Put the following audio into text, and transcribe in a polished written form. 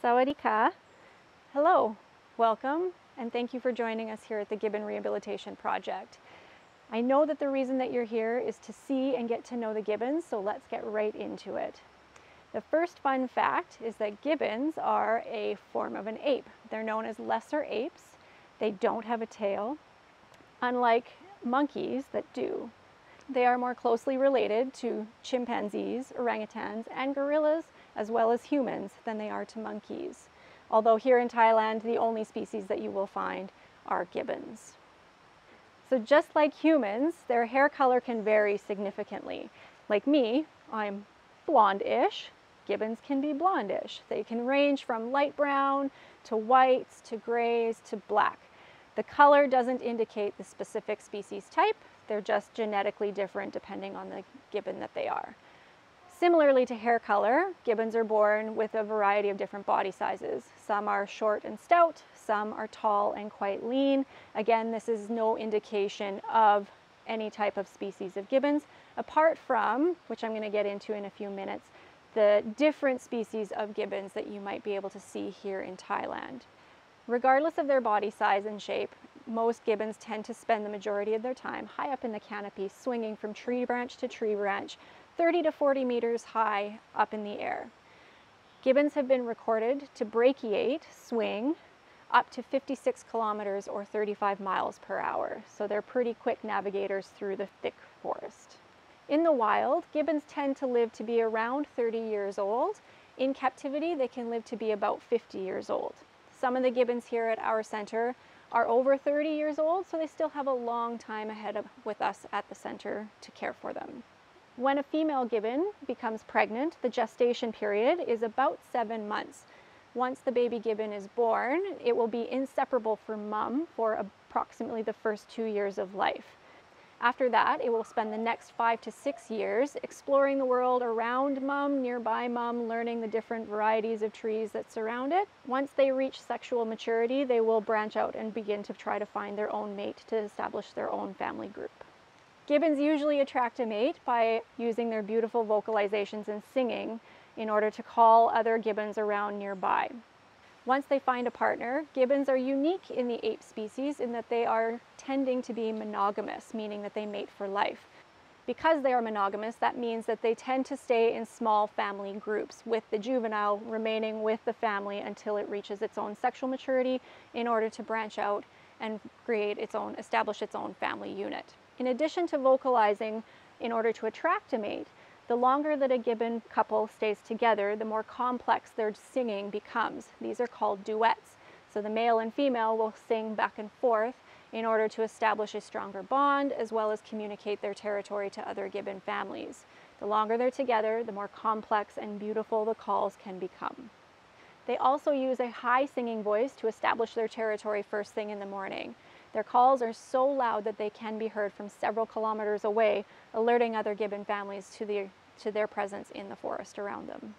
Sawadee-ka. Hello, welcome, and thank you for joining us here at the Gibbon Rehabilitation Project. I know that the reason that you're here is to see and get to know the gibbons, so let's get right into it. The first fun fact is that gibbons are a form of an ape. They're known as lesser apes. They don't have a tail, unlike monkeys that do. They are more closely related to chimpanzees, orangutans, and gorillas, as well as humans, than they are to monkeys. Although here in Thailand, the only species that you will find are gibbons. So just like humans, their hair color can vary significantly. Like me, I'm blonde-ish. Gibbons can be blondish. They can range from light brown to whites to grays to black. The color doesn't indicate the specific species type. They're just genetically different depending on the gibbon that they are. Similarly to hair color, gibbons are born with a variety of different body sizes. Some are short and stout, some are tall and quite lean. Again, this is no indication of any type of species of gibbons, apart from, which I'm going to get into in a few minutes, the different species of gibbons that you might be able to see here in Thailand. Regardless of their body size and shape, most gibbons tend to spend the majority of their time high up in the canopy, swinging from tree branch to tree branch, 30 to 40 meters high up in the air. Gibbons have been recorded to brachiate, swing, up to 56 kilometers or 35 miles per hour. So they're pretty quick navigators through the thick forest. In the wild, gibbons tend to live to be around 30 years old. In captivity, they can live to be about 50 years old. Some of the gibbons here at our center are over 30 years old, so they still have a long time ahead with us at the center to care for them. When a female gibbon becomes pregnant, the gestation period is about 7 months. Once the baby gibbon is born, it will be inseparable from mom for approximately the first 2 years of life. After that, it will spend the next 5 to 6 years exploring the world around mom, nearby mom, learning the different varieties of trees that surround it. Once they reach sexual maturity, they will branch out and begin to try to find their own mate to establish their own family group. Gibbons usually attract a mate by using their beautiful vocalizations and singing in order to call other gibbons around nearby. Once they find a partner, gibbons are unique in the ape species in that they are tending to be monogamous, meaning that they mate for life. Because they are monogamous, that means that they tend to stay in small family groups, with the juvenile remaining with the family until it reaches its own sexual maturity in order to branch out and establish its own family unit. In addition to vocalizing in order to attract a mate, the longer that a gibbon couple stays together, the more complex their singing becomes. These are called duets. So the male and female will sing back and forth in order to establish a stronger bond, as well as communicate their territory to other gibbon families. The longer they're together, the more complex and beautiful the calls can become. They also use a high singing voice to establish their territory first thing in the morning. Their calls are so loud that they can be heard from several kilometers away, alerting other gibbon families to their presence in the forest around them.